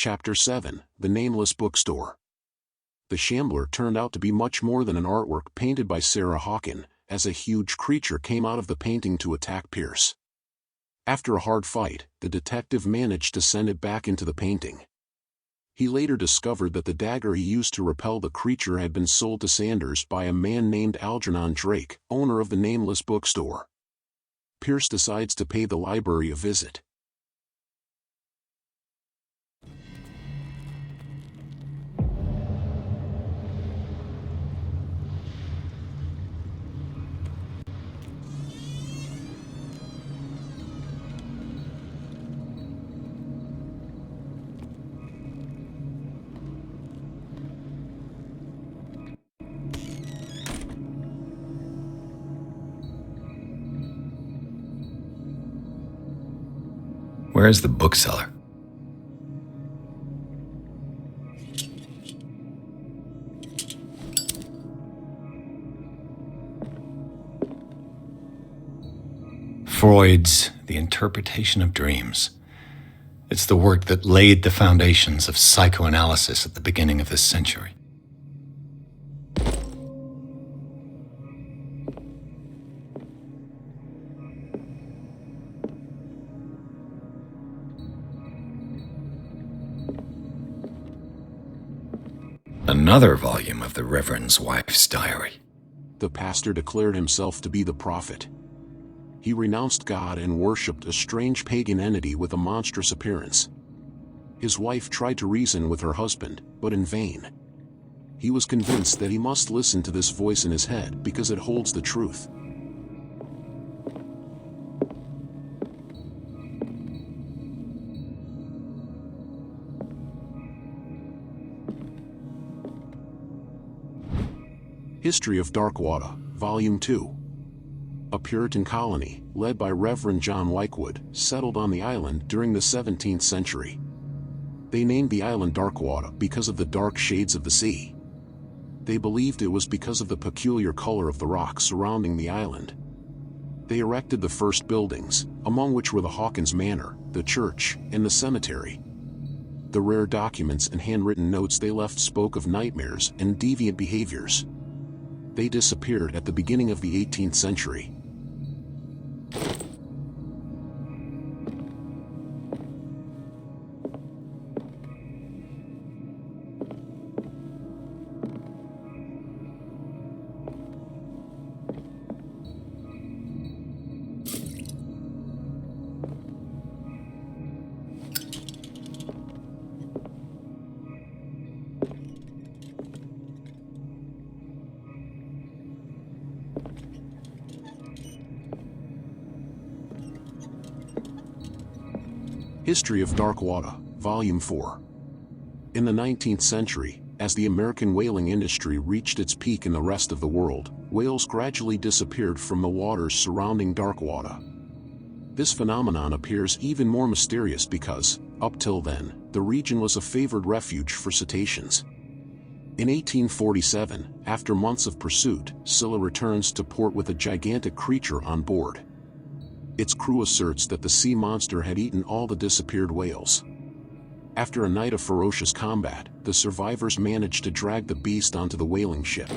Chapter 7, The Nameless Bookstore. The shambler turned out to be much more than an artwork painted by Sarah Hawken, as a huge creature came out of the painting to attack Pierce. After a hard fight, the detective managed to send it back into the painting. He later discovered that the dagger he used to repel the creature had been sold to Sanders by a man named Algernon Drake, owner of the Nameless Bookstore. Pierce decides to pay the library a visit. Where is the bookseller? Freud's The Interpretation of Dreams. It's the work that laid the foundations of psychoanalysis at the beginning of this century. Another volume of the Reverend's wife's diary. The pastor declared himself to be the prophet. He renounced God and worshipped a strange pagan entity with a monstrous appearance. His wife tried to reason with her husband, but in vain. He was convinced that he must listen to this voice in his head because it holds the truth. History of Darkwater, Volume 2. A Puritan colony, led by Reverend John Lykewood, settled on the island during the 17th century. They named the island Darkwater because of the dark shades of the sea. They believed it was because of the peculiar color of the rocks surrounding the island. They erected the first buildings, among which were the Hawkins Manor, the church, and the cemetery. The rare documents and handwritten notes they left spoke of nightmares and deviant behaviors. They disappeared at the beginning of the 18th century. History of Darkwater, Volume 4. In the 19th century, as the American whaling industry reached its peak in the rest of the world, whales gradually disappeared from the waters surrounding Darkwater. This phenomenon appears even more mysterious because, up till then, the region was a favored refuge for cetaceans. In 1847, after months of pursuit, Scylla returns to port with a gigantic creature on board. Its crew asserts that the sea monster had eaten all the disappeared whales. After a night of ferocious combat, the survivors managed to drag the beast onto the whaling ship.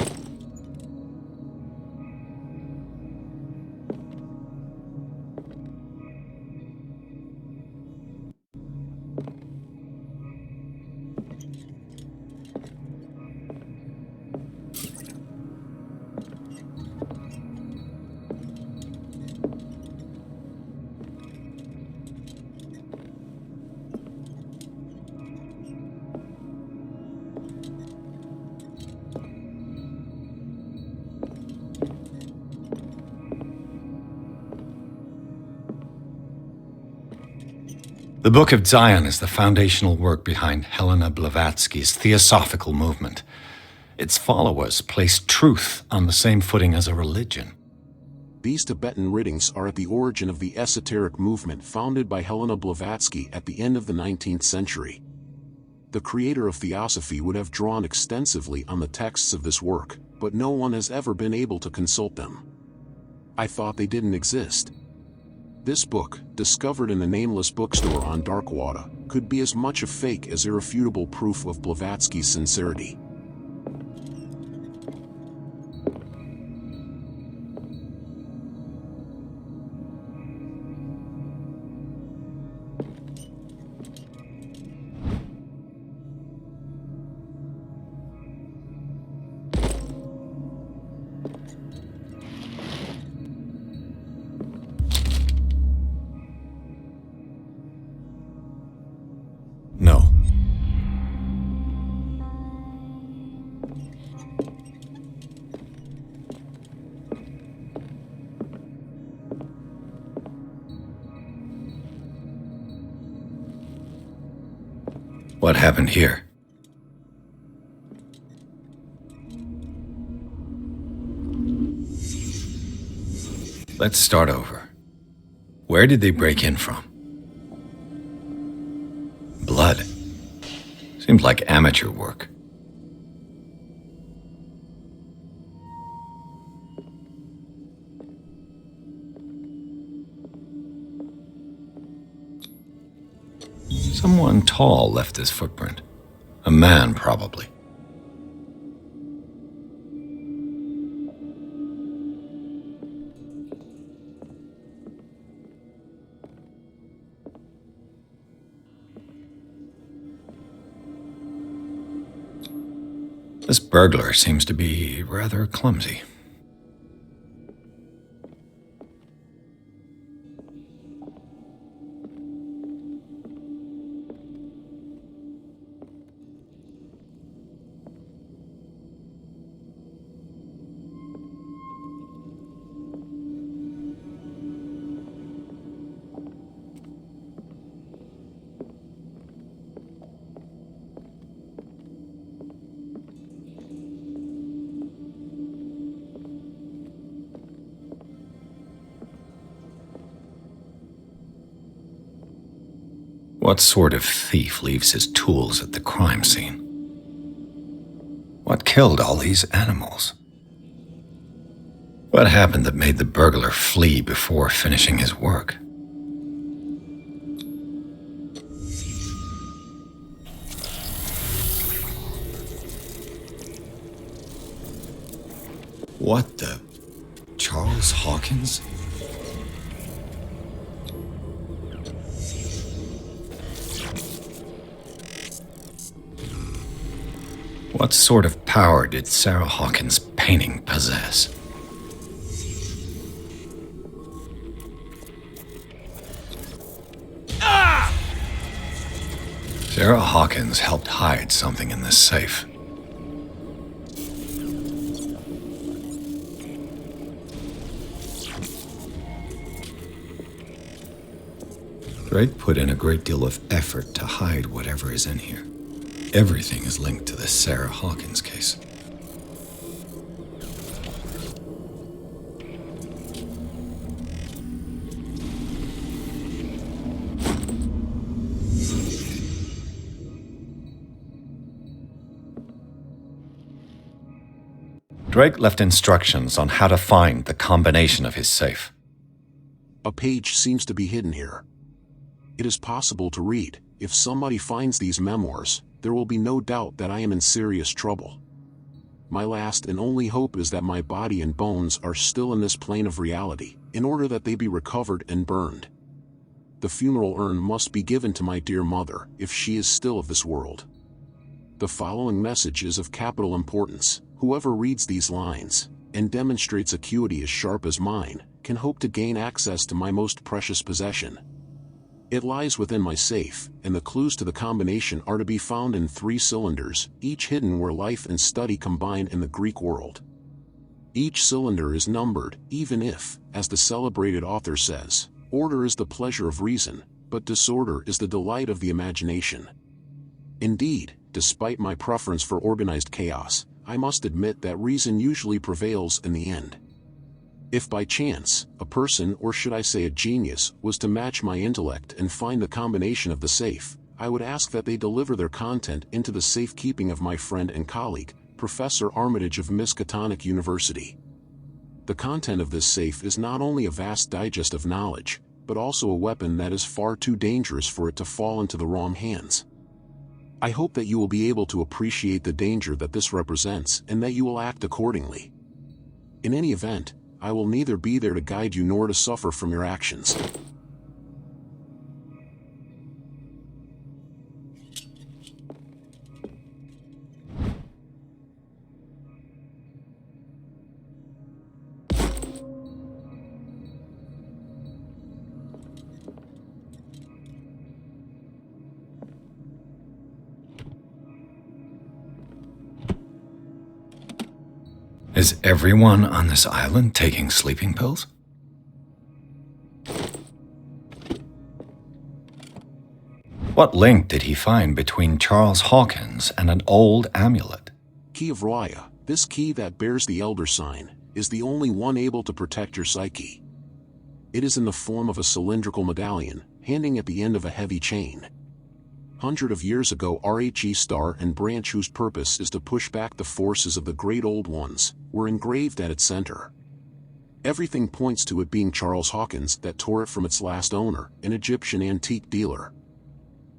The Book of Zion is the foundational work behind Helena Blavatsky's Theosophical movement. Its followers placed truth on the same footing as a religion. These Tibetan writings are at the origin of the esoteric movement founded by Helena Blavatsky at the end of the 19th century. The creator of Theosophy would have drawn extensively on the texts of this work, but no one has ever been able to consult them. I thought they didn't exist. This book, discovered in the Nameless bookstore on Darkwater, could be as much a fake as irrefutable proof of Blavatsky's sincerity. No. What happened here? Let's start over. Where did they break in from? Blood. Seems like amateur work. Someone tall left this footprint. A man, probably. This burglar seems to be rather clumsy. What sort of thief leaves his tools at the crime scene? What killed all these animals? What happened that made the burglar flee before finishing his work? What the? Charles Hawkins? What sort of power did Sarah Hawkins' painting possess? Sarah Hawkins helped hide something in this safe. Drake put in a great deal of effort to hide whatever is in here. Everything is linked to the Sarah Hawkins case. Drake left instructions on how to find the combination of his safe. A page seems to be hidden here. It is possible to read. If somebody finds these memoirs, there will be no doubt that I am in serious trouble. My last and only hope is that my body and bones are still in this plane of reality, in order that they be recovered and burned. The funeral urn must be given to my dear mother, if she is still of this world. The following message is of capital importance. Whoever reads these lines, and demonstrates acuity as sharp as mine, can hope to gain access to my most precious possession. It lies within my safe, and the clues to the combination are to be found in 3 cylinders, each hidden where life and study combine in the Greek world. Each cylinder is numbered, even if, as the celebrated author says, order is the pleasure of reason, but disorder is the delight of the imagination. Indeed, despite my preference for organized chaos, I must admit that reason usually prevails in the end. If by chance, a person, or should I say a genius, was to match my intellect and find the combination of the safe, I would ask that they deliver their content into the safekeeping of my friend and colleague, Professor Armitage of Miskatonic University. The content of this safe is not only a vast digest of knowledge, but also a weapon that is far too dangerous for it to fall into the wrong hands. I hope that you will be able to appreciate the danger that this represents and that you will act accordingly. In any event, I will neither be there to guide you nor to suffer from your actions. Is everyone on this island taking sleeping pills? What link did he find between Charles Hawkins and an old amulet? Key of Raya, this key that bears the Elder Sign, is the only one able to protect your psyche. It is in the form of a cylindrical medallion, hanging at the end of a heavy chain. Hundreds of years ago, RHE star and branch, whose purpose is to push back the forces of the Great Old Ones, were engraved at its center. Everything points to it being Charles Hawkins that tore it from its last owner, an Egyptian antique dealer.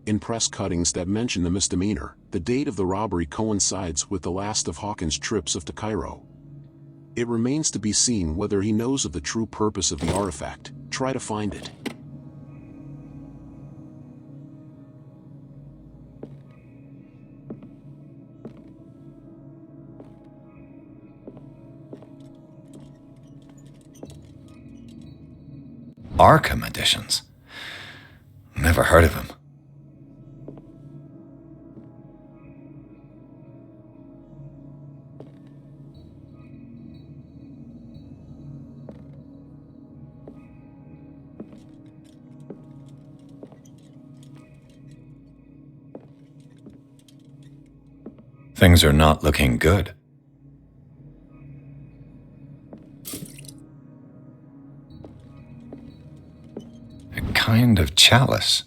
In press cuttings that mention the misdemeanor, the date of the robbery coincides with the last of Hawkins' trips to Cairo. It remains to be seen whether he knows of the true purpose of the artifact. Try to find it. Arkham editions? Never heard of him. Things are not looking good. A kind of chalice.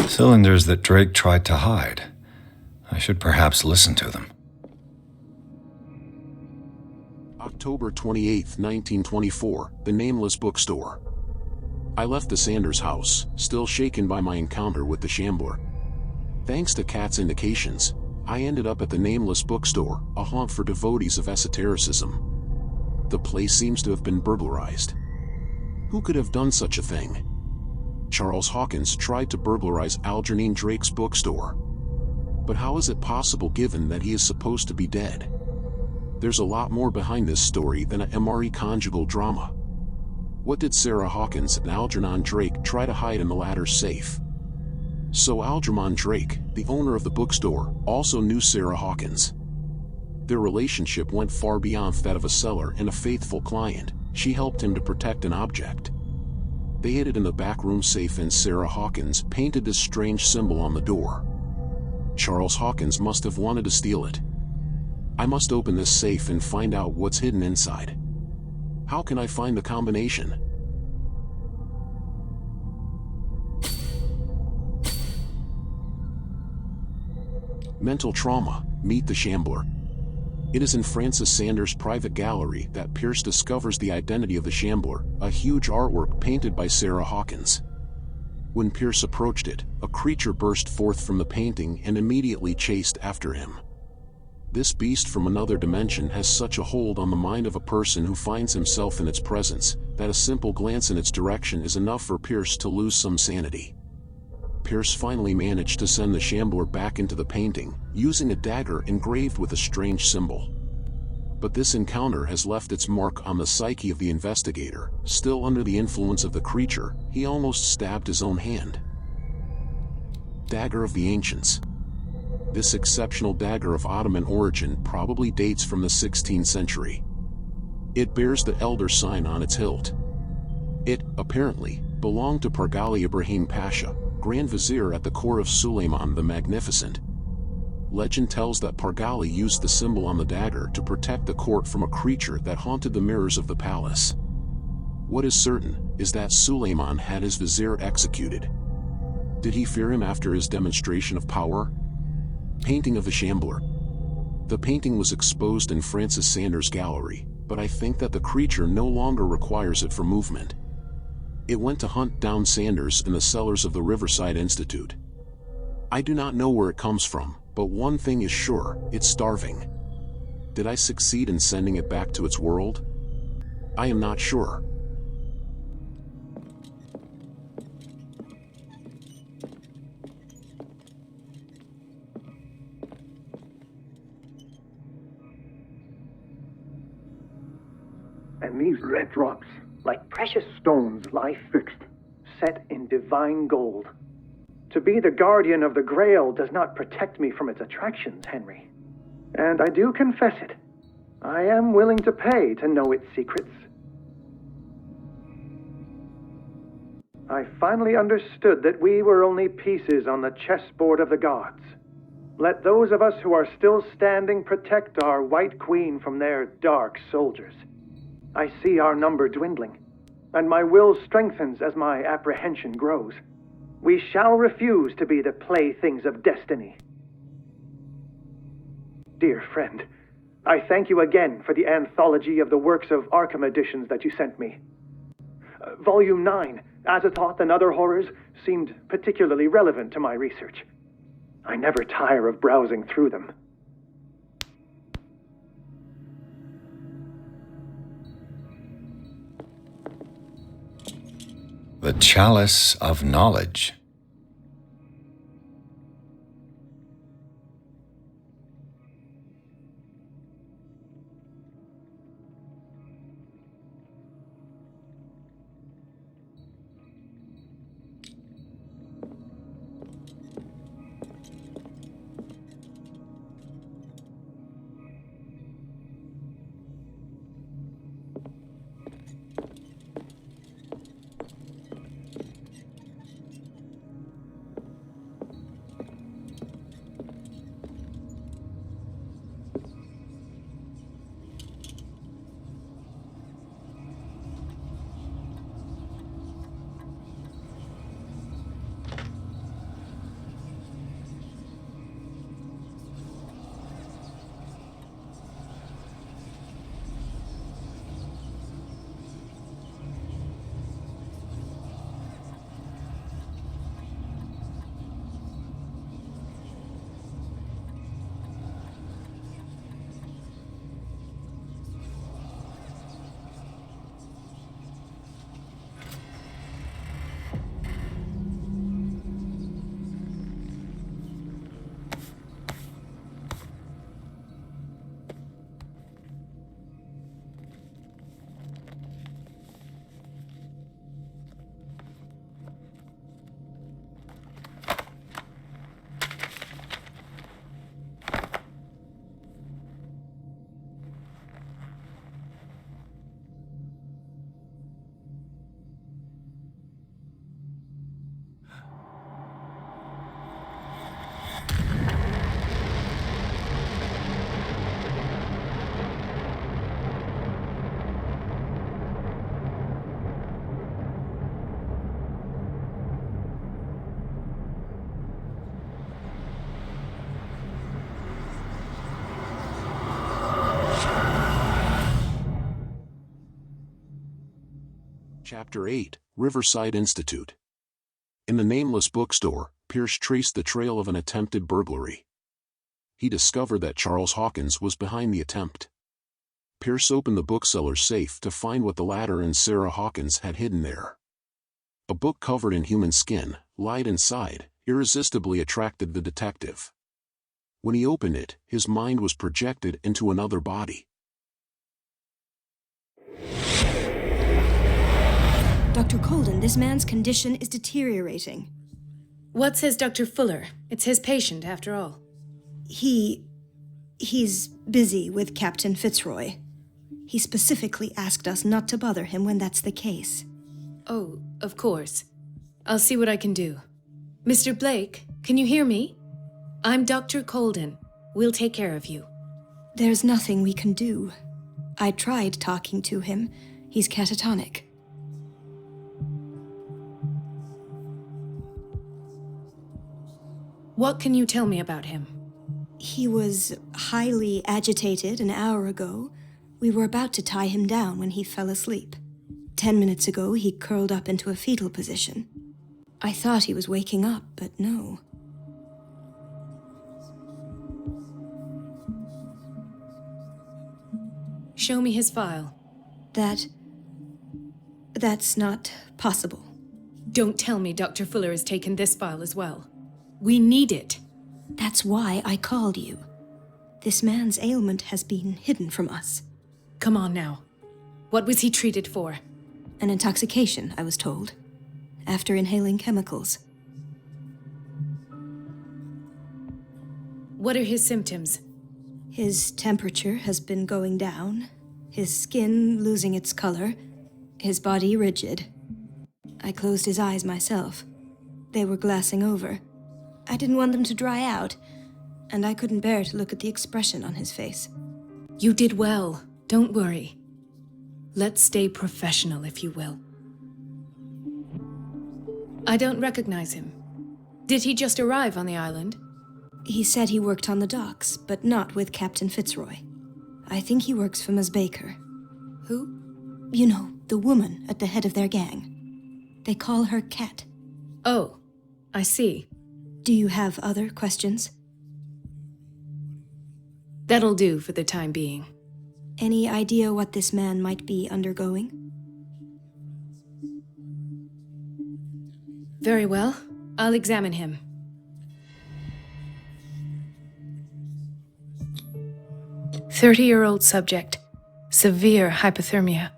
Cylinders that Drake tried to hide. I should perhaps listen to them. October 28, 1924, the Nameless Bookstore. I left the Sanders house, still shaken by my encounter with the Shambler. Thanks to Kat's indications, I ended up at the Nameless Bookstore, a haunt for devotees of esotericism. The place seems to have been burglarized. Who could have done such a thing? Charles Hawkins tried to burglarize Algernon Drake's bookstore. But how is it possible given that he is supposed to be dead? There's a lot more behind this story than a MRE conjugal drama. What did Sarah Hawkins and Algernon Drake try to hide in the latter's safe? So Algernon Drake, the owner of the bookstore, also knew Sarah Hawkins. Their relationship went far beyond that of a seller and a faithful client. She helped him to protect an object. They hid it in the backroom safe, and Sarah Hawkins painted this strange symbol on the door. Charles Hawkins must have wanted to steal it. I must open this safe and find out what's hidden inside. How can I find the combination? Mental trauma, meet the Shambler. It is in Francis Sanders' private gallery that Pierce discovers the identity of the Shambler, a huge artwork painted by Sarah Hawkins. When Pierce approached it, a creature burst forth from the painting and immediately chased after him. This beast from another dimension has such a hold on the mind of a person who finds himself in its presence, that a simple glance in its direction is enough for Pierce to lose some sanity. Pierce finally managed to send the shambler back into the painting, using a dagger engraved with a strange symbol. But this encounter has left its mark on the psyche of the investigator. Still under the influence of the creature, he almost stabbed his own hand. Dagger of the Ancients. This exceptional dagger of Ottoman origin probably dates from the 16th century. It bears the elder sign on its hilt. It, apparently, belonged to Pargali Ibrahim Pasha, Grand Vizier at the court of Suleiman the Magnificent. Legend tells that Pargali used the symbol on the dagger to protect the court from a creature that haunted the mirrors of the palace. What is certain is that Suleiman had his vizier executed. Did he fear him after his demonstration of power? Painting of the Shambler. The painting was exposed in Francis Sanders' gallery, but I think that the creature no longer requires it for movement. It went to hunt down Sanders in the cellars of the Riverside Institute. I do not know where it comes from, but one thing is sure, it's starving. Did I succeed in sending it back to its world? I am not sure. And these red drops, like precious stones, lie fixed, set in divine gold. To be the guardian of the Grail does not protect me from its attractions, Henry. And I do confess it. I am willing to pay to know its secrets. I finally understood that we were only pieces on the chessboard of the gods. Let those of us who are still standing protect our White Queen from their dark soldiers. I see our number dwindling, and my will strengthens as my apprehension grows. We shall refuse to be the playthings of destiny. Dear friend, I thank you again for the anthology of the works of Arkham editions that you sent me. Volume 9, Azathoth and Other Horrors, seemed particularly relevant to my research. I never tire of browsing through them. The Chalice of Knowledge. Chapter 8, Riverside Institute. In the Nameless bookstore, Pierce traced the trail of an attempted burglary. He discovered that Charles Hawkins was behind the attempt. Pierce opened the bookseller's safe to find what the latter and Sarah Hawkins had hidden there. A book covered in human skin lied inside, irresistibly attracted the detective. When he opened it, his mind was projected into another body. Dr. Colden, this man's condition is deteriorating. What says Dr. Fuller? It's his patient, after all. He's busy with Captain Fitzroy. He specifically asked us not to bother him when that's the case. Oh, of course. I'll see what I can do. Mr. Blake, can you hear me? I'm Dr. Colden. We'll take care of you. There's nothing we can do. I tried talking to him. He's catatonic. What can you tell me about him? He was highly agitated an hour ago. We were about to tie him down when he fell asleep. 10 minutes ago, he curled up into a fetal position. I thought he was waking up, but no. Show me his file. That's not possible. Don't tell me Dr. Fuller has taken this file as well. We need it. That's why I called you. This man's ailment has been hidden from us. Come on now. What was he treated for? An intoxication, I was told, after inhaling chemicals. What are his symptoms? His temperature has been going down, his skin losing its color, his body rigid. I closed his eyes myself. They were glassing over. I didn't want them to dry out, and I couldn't bear to look at the expression on his face. You did well. Don't worry. Let's stay professional, if you will. I don't recognize him. Did he just arrive on the island? He said he worked on the docks, but not with Captain Fitzroy. I think he works for Ms. Baker. Who? You know, the woman at the head of their gang. They call her Cat. Oh, I see. Do you have other questions? That'll do for the time being. Any idea what this man might be undergoing? Very well. I'll examine him. "30-year-old subject. Severe hypothermia.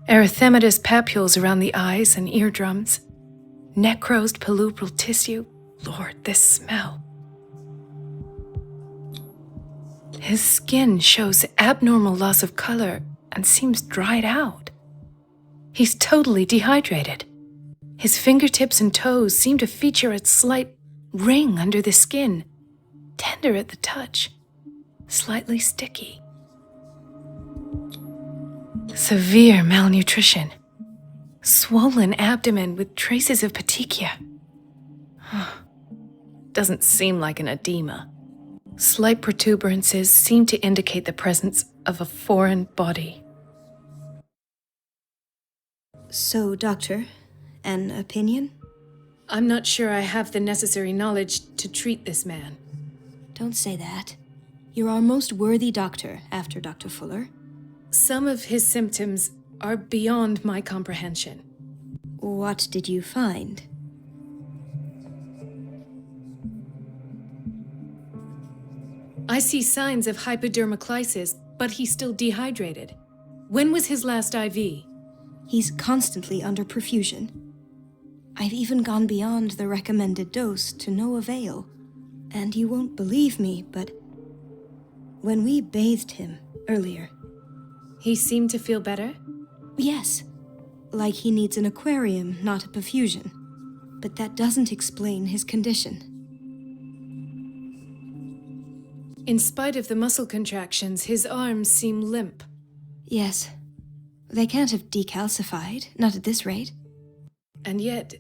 Erythematous papules around the eyes and eardrums. Necrosed palpebral tissue. Lord, this smell. His skin shows abnormal loss of color and seems dried out. He's totally dehydrated. His fingertips and toes seem to feature a slight ring under the skin, tender at the touch, slightly sticky. Severe malnutrition. Swollen abdomen with traces of petechia. Doesn't seem like an edema. Slight protuberances seem to indicate the presence of a foreign body. So, Doctor, an opinion? I'm not sure I have the necessary knowledge to treat this man. Don't say that. You're our most worthy doctor after Dr. Fuller. Some of his symptoms are beyond my comprehension. What did you find? I see signs of hypodermoclysis, but he's still dehydrated. When was his last IV? He's constantly under perfusion. I've even gone beyond the recommended dose to no avail. And you won't believe me, but when we bathed him earlier... He seemed to feel better? Yes, like he needs an aquarium, not a perfusion. But that doesn't explain his condition. In spite of the muscle contractions, his arms seem limp. Yes. They can't have decalcified, not at this rate. And yet,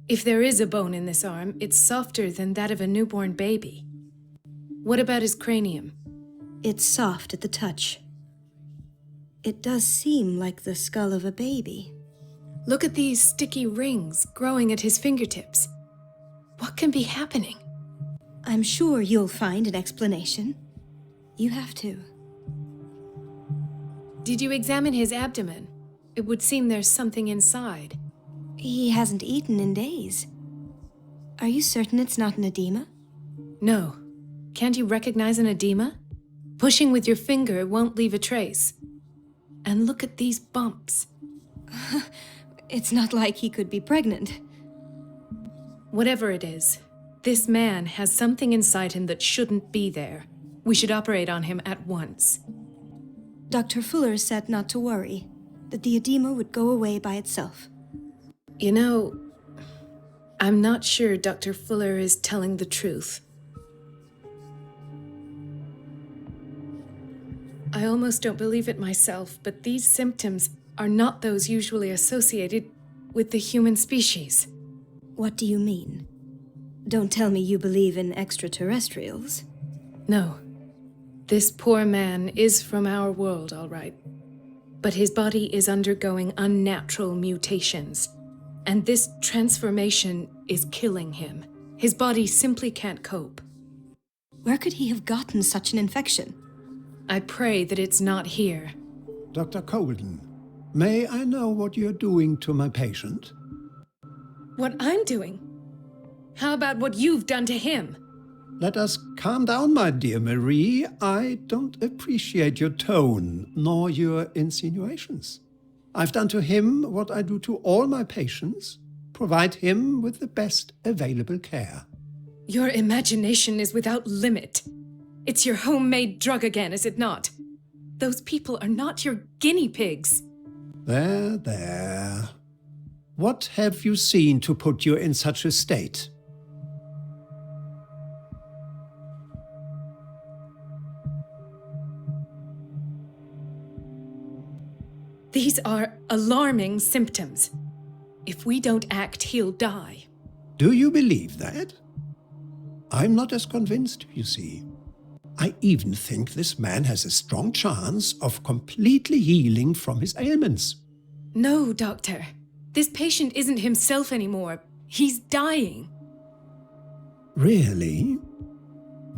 if there is a bone in this arm, it's softer than that of a newborn baby. What about his cranium? It's soft at the touch. It does seem like the skull of a baby. Look at these sticky rings growing at his fingertips. What can be happening? I'm sure you'll find an explanation. You have to. Did you examine his abdomen? It would seem there's something inside. He hasn't eaten in days. Are you certain it's not an edema? No. Can't you recognize an edema? Pushing with your finger won't leave a trace. And look at these bumps. It's not like he could be pregnant. Whatever it is, this man has something inside him that shouldn't be there. We should operate on him at once. Dr. Fuller said not to worry, that the edema would go away by itself. You know, I'm not sure Dr. Fuller is telling the truth. I almost don't believe it myself, but these symptoms are not those usually associated with the human species. What do you mean? Don't tell me you believe in extraterrestrials. No. This poor man is from our world, all right. But his body is undergoing unnatural mutations. And this transformation is killing him. His body simply can't cope. Where could he have gotten such an infection? I pray that it's not here. Dr. Colden, may I know what you're doing to my patient? What I'm doing? How about what you've done to him? Let us calm down, my dear Marie. I don't appreciate your tone, nor your insinuations. I've done to him what I do to all my patients, provide him with the best available care. Your imagination is without limit. It's your homemade drug again, is it not? Those people are not your guinea pigs. There. What have you seen to put you in such a state? These are alarming symptoms. If we don't act, he'll die. Do you believe that? I'm not as convinced, you see. I even think this man has a strong chance of completely healing from his ailments. No, Doctor. This patient isn't himself anymore. He's dying. Really?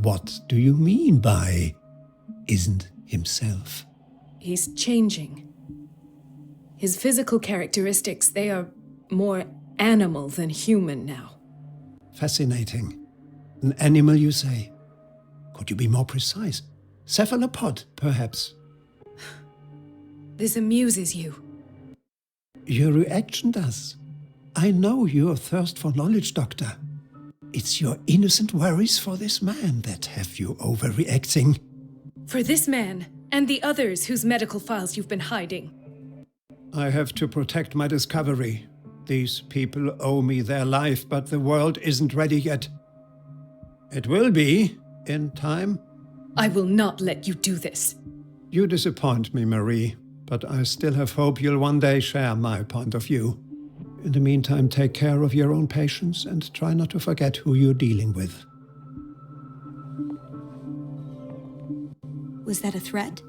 What do you mean by isn't himself? He's changing. His physical characteristics, they are more animal than human now. Fascinating. An animal, you say? Could you be more precise? Cephalopod, perhaps? This amuses you. Your reaction does. I know your thirst for knowledge, Doctor. It's your innocent worries for this man that have you overreacting. For this man, and the others whose medical files you've been hiding. I have to protect my discovery. These people owe me their life, but the world isn't ready yet. It will be, in time. I will not let you do this. You disappoint me, Marie, but I still have hope you'll one day share my point of view. In the meantime, take care of your own patients and try not to forget who you're dealing with. Was that a threat?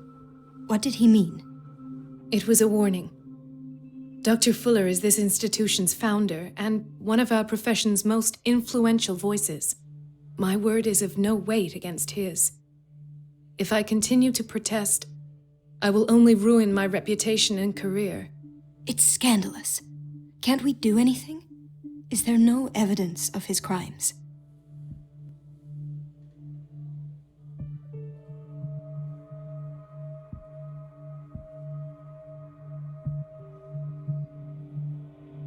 What did he mean? It was a warning. Dr. Fuller is this institution's founder and one of our profession's most influential voices. My word is of no weight against his. If I continue to protest, I will only ruin my reputation and career. It's scandalous. Can't we do anything? Is there no evidence of his crimes?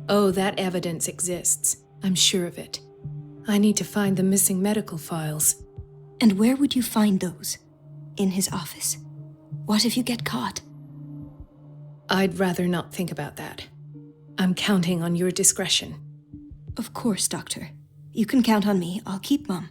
Oh, that evidence exists. I'm sure of it. I need to find the missing medical files. And where would you find those? In his office? What if you get caught? I'd rather not think about that. I'm counting on your discretion. Of course, Doctor. You can count on me. I'll keep Mum.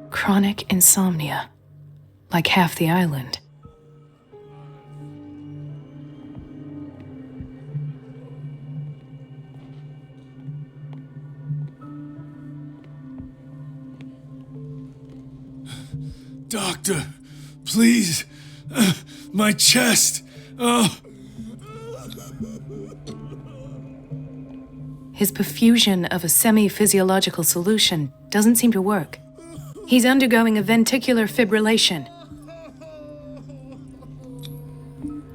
Chronic insomnia. Like half the island. Doctor, please. My chest. Oh. His perfusion of a semi-physiological solution doesn't seem to work. He's undergoing a ventricular fibrillation.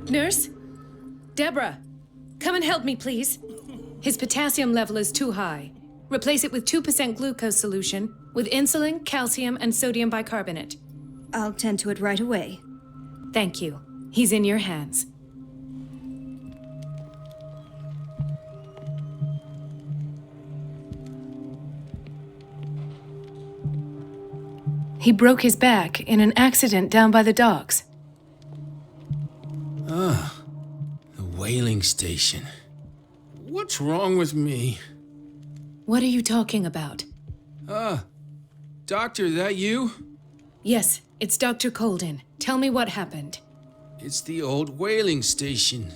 Nurse? Deborah, come and help me, please. His potassium level is too high. Replace it with 2% glucose solution with insulin, calcium, and sodium bicarbonate. I'll tend to it right away. Thank you. He's in your hands. He broke his back in an accident down by the docks. Ah, the whaling station. What's wrong with me? What are you talking about? Doctor, that you? Yes, it's Dr. Colden. Tell me what happened. It's the old whaling station.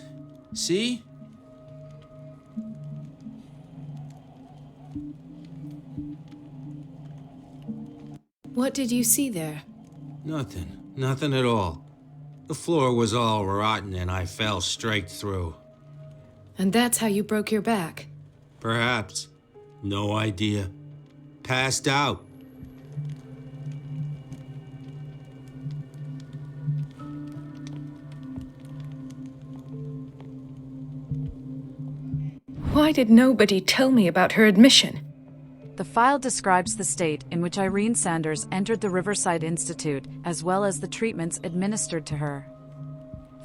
See? What did you see there? Nothing at all. The floor was all rotten and I fell straight through. And that's how you broke your back? Perhaps. No idea. Passed out. Why did nobody tell me about her admission? The file describes the state in which Irene Sanders entered the Riverside Institute, as well as the treatments administered to her.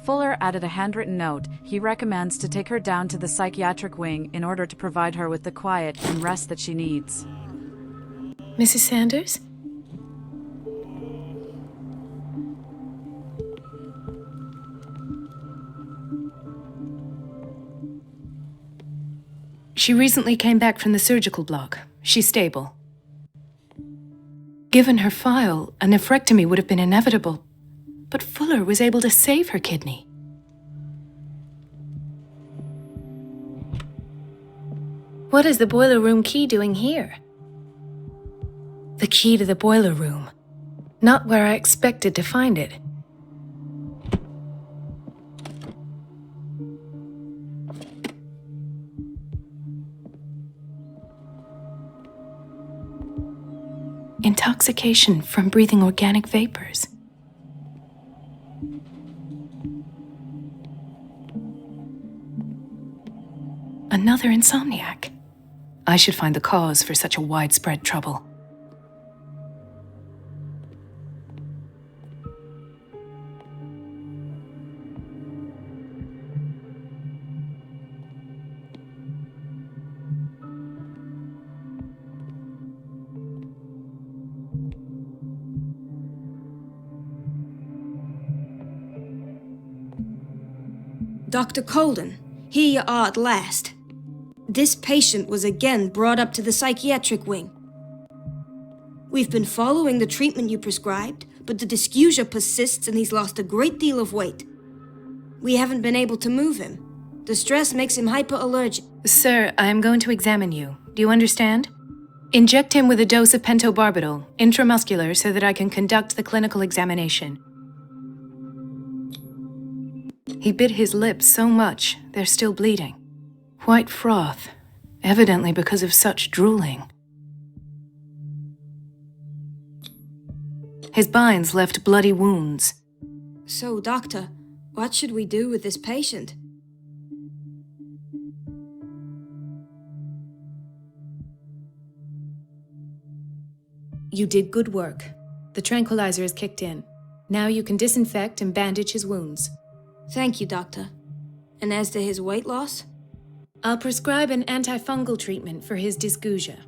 Fuller added a handwritten note. He recommends to take her down to the psychiatric wing in order to provide her with the quiet and rest that she needs. Mrs. Sanders? She recently came back from the surgical block. She's stable. Given her file, a nephrectomy would have been inevitable, but Fuller was able to save her kidney. What is the boiler room key doing here? The key to the boiler room. Not where I expected to find it. Intoxication from breathing organic vapors. Another insomniac. I should find the cause for such a widespread trouble. Dr. Colden, here you are at last. This patient was again brought up to the psychiatric wing. We've been following the treatment you prescribed, but the dysgeusia persists and he's lost a great deal of weight. We haven't been able to move him. The stress makes him hyperallergic. Sir, I am going to examine you. Do you understand? Inject him with a dose of pentobarbital, intramuscular, so that I can conduct the clinical examination. He bit his lips so much, they're still bleeding. White froth, evidently because of such drooling. His binds left bloody wounds. So, doctor, what should we do with this patient? You did good work. The tranquilizer is kicked in. Now you can disinfect and bandage his wounds. Thank you, doctor. And as to his weight loss? I'll prescribe an antifungal treatment for his dysgeusia.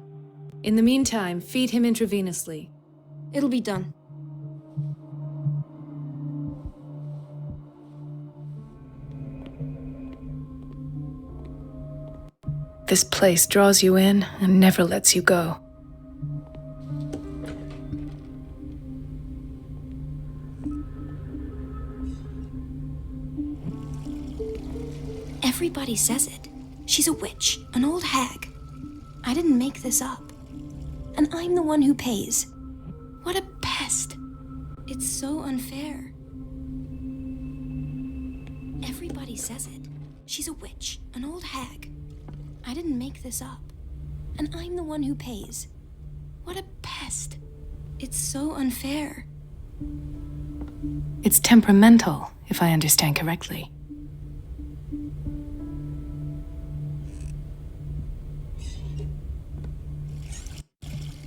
In the meantime, feed him intravenously. It'll be done. This place draws you in and never lets you go. Everybody says it. She's a witch, an old hag. I didn't make this up. And I'm the one who pays. What a pest. It's so unfair. Everybody says it. She's a witch, an old hag. I didn't make this up. And I'm the one who pays. What a pest. It's so unfair. It's temperamental, if I understand correctly.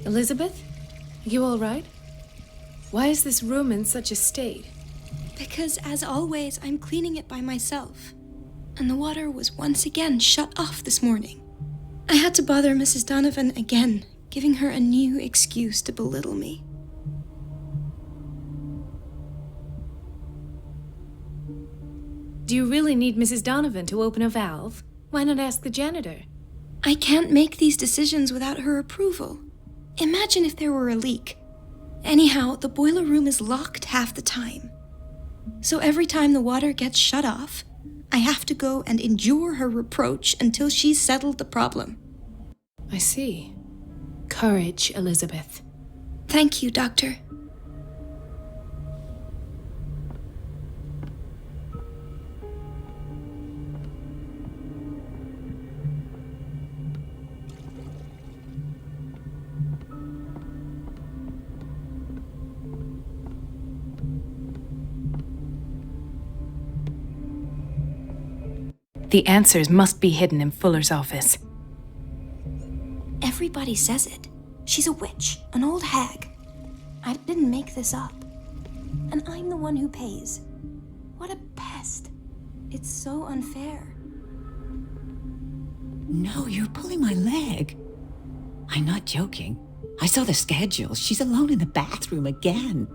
Elizabeth? You all right? Why is this room in such a state? Because, as always, I'm cleaning it by myself. And the water was once again shut off this morning. I had to bother Mrs. Donovan again, giving her a new excuse to belittle me. Do you really need Mrs. Donovan to open a valve? Why not ask the janitor? I can't make these decisions without her approval. Imagine if there were a leak. Anyhow, the boiler room is locked half the time. So every time the water gets shut off, I have to go and endure her reproach until she's settled the problem. I see. Courage, Elizabeth. Thank you, Doctor. The answers must be hidden in Fuller's office. Everybody says it. She's a witch, an old hag. I didn't make this up. And I'm the one who pays. What a pest. It's so unfair. No, you're pulling my leg. I'm not joking. I saw the schedule. She's alone in the bathroom again.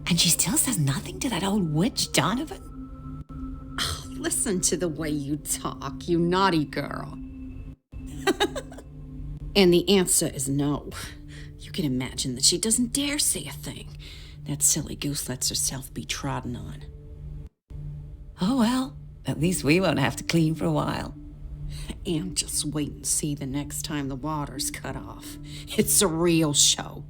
And she still says nothing to that old witch, Donovan? Oh, listen to the way you talk, you naughty girl. And the answer is no. You can imagine that she doesn't dare say a thing. That silly goose lets herself be trodden on. Oh well, at least we won't have to clean for a while. And just wait and see the next time the water's cut off. It's a real show.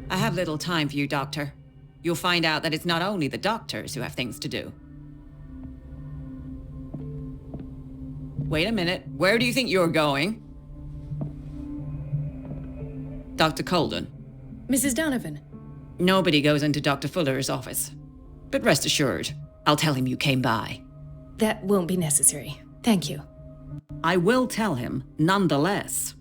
I have little time for you, Doctor. You'll find out that it's not only the doctors who have things to do. Wait a minute. Where do you think you're going? Dr. Colden. Mrs. Donovan. Nobody goes into Dr. Fuller's office. But rest assured, I'll tell him you came by. That won't be necessary. Thank you. I will tell him, nonetheless.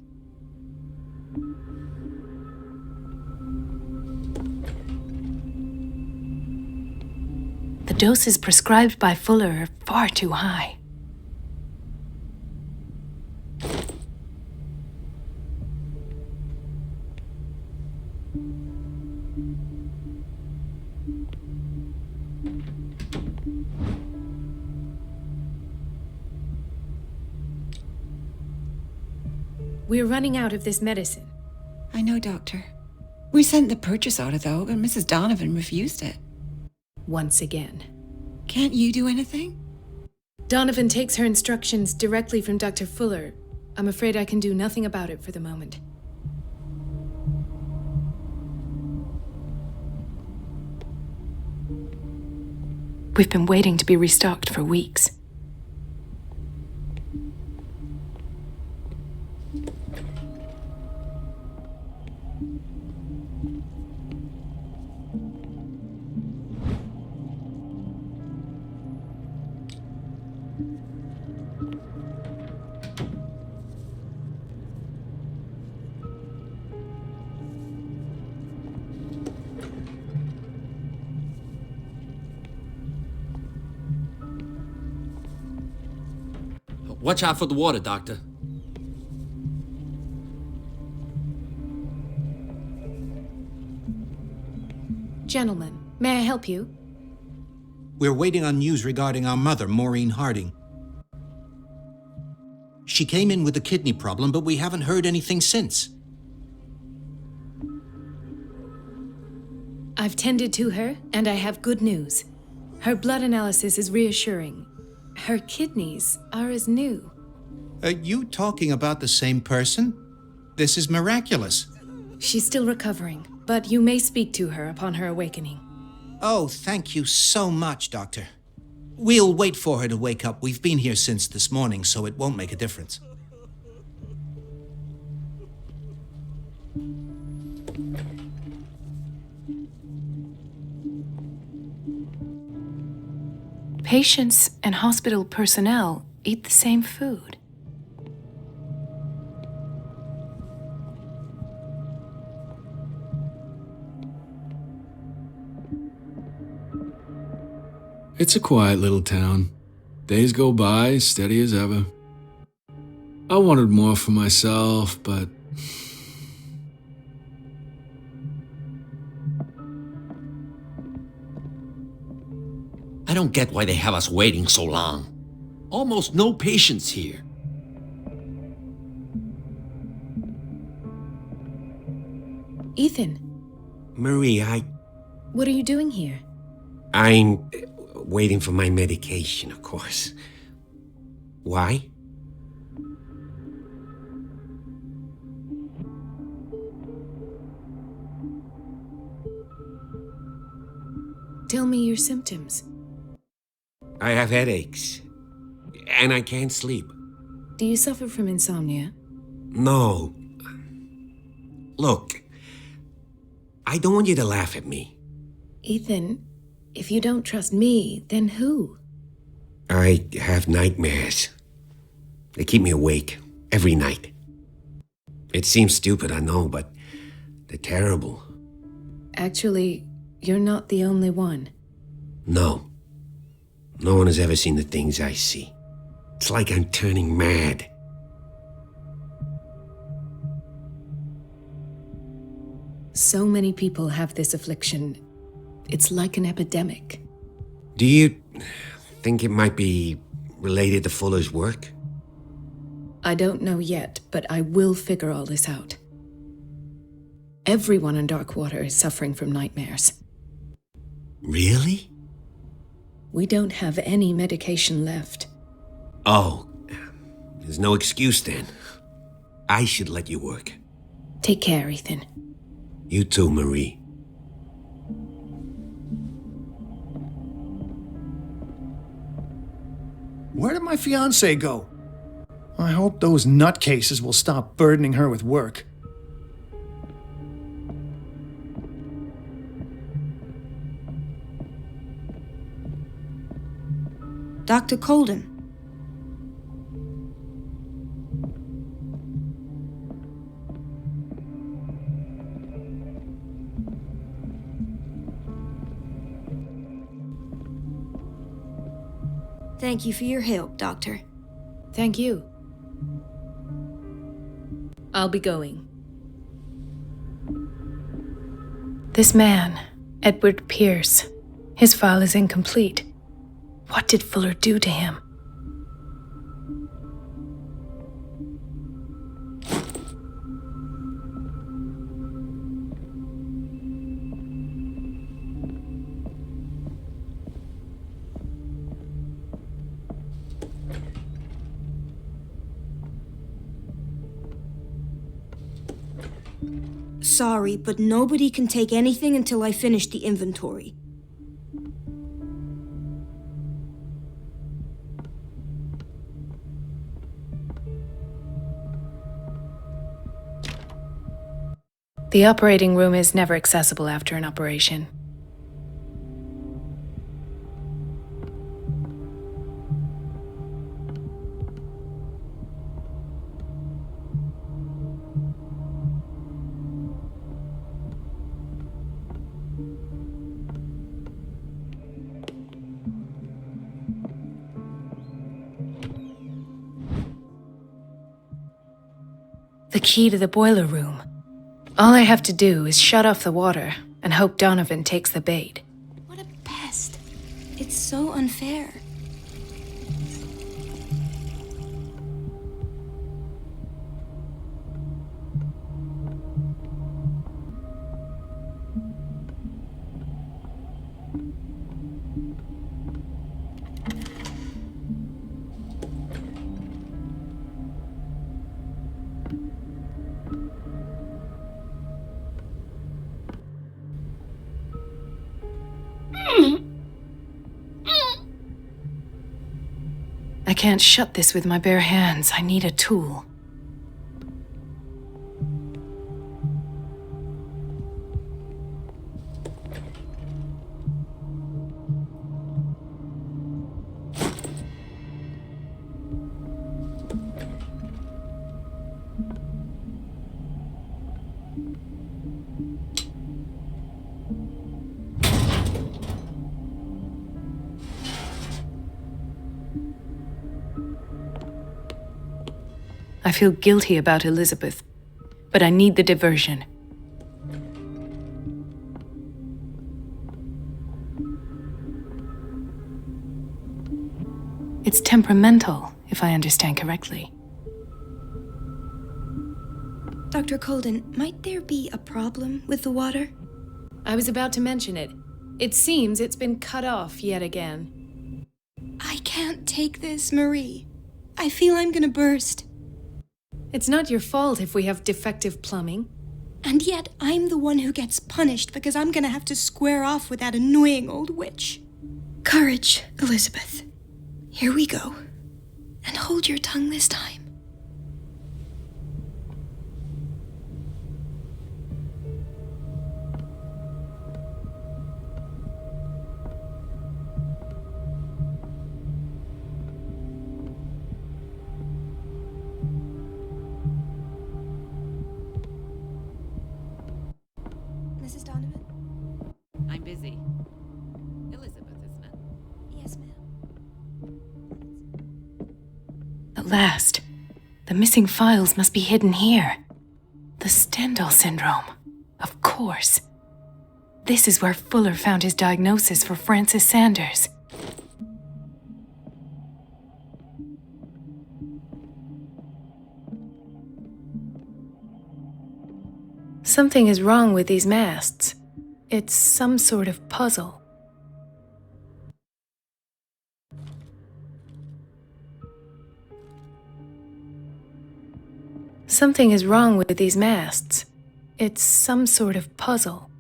The doses prescribed by Fuller are far too high. We're running out of this medicine. I know, Doctor. We sent the purchase order, though, but Mrs. Donovan refused it. Once again. Can't you do anything? Donovan takes her instructions directly from Dr. Fuller. I'm afraid I can do nothing about it for the moment. We've been waiting to be restocked for weeks. Watch out for the water, Doctor. Gentlemen, may I help you? We're waiting on news regarding our mother, Maureen Harding. She came in with a kidney problem, but we haven't heard anything since. I've tended to her, and I have good news. Her blood analysis is reassuring. Her kidneys are as new. Are you talking about the same person? This is miraculous. She's still recovering, but you may speak to her upon her awakening. Oh, thank you so much, Doctor. We'll wait for her to wake up. We've been here since this morning, so it won't make a difference. Patients and hospital personnel eat the same food. It's a quiet little town. Days go by, steady as ever. I wanted more for myself, but... I don't get why they have us waiting so long. Almost no patients here. Ethan, Marie, what are you doing here? I'm waiting for my medication, of course. Why? Tell me your symptoms. I have headaches, and I can't sleep. Do you suffer from insomnia? No. Look, I don't want you to laugh at me. Ethan, if you don't trust me, then who? I have nightmares. They keep me awake every night. It seems stupid, I know, but they're terrible. Actually, you're not the only one. No. No one has ever seen the things I see. It's like I'm turning mad. So many people have this affliction. It's like an epidemic. Do you think it might be related to Fuller's work? I don't know yet, but I will figure all this out. Everyone in Darkwater is suffering from nightmares. Really? We don't have any medication left. Oh, there's no excuse then. I should let you work. Take care, Ethan. You too, Marie. Where did my fiancée go? I hope those nutcases will stop burdening her with work. Dr. Colden. Thank you for your help, Doctor. Thank you. I'll be going. This man, Edward Pierce, his file is incomplete. What did Fuller do to him? Sorry, but nobody can take anything until I finish the inventory. The operating room is never accessible after an operation. The key to the boiler room. All I have to do is shut off the water and hope Donovan takes the bait. What a pest. It's so unfair. I can't shut this with my bare hands. I need a tool. I feel guilty about Elizabeth, but I need the diversion. It's temperamental, if I understand correctly. Dr. Colden, might there be a problem with the water? I was about to mention it. It seems it's been cut off yet again. I can't take this, Marie. I feel I'm gonna burst. It's not your fault if we have defective plumbing. And yet, I'm the one who gets punished because I'm gonna have to square off with that annoying old witch. Courage, Elizabeth. Here we go. And hold your tongue this time. Mrs. Donovan? I'm busy. Elizabeth, isn't it? Yes, ma'am. At last, the missing files must be hidden here. The Stendhal syndrome. Of course. This is where Fuller found his diagnosis for Francis Sanders. Something is wrong with these masts. It's some sort of puzzle. Something is wrong with these masts. It's some sort of puzzle.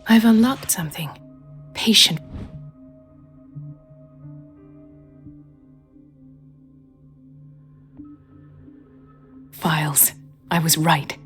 I've unlocked something. Patient. Files. I was right.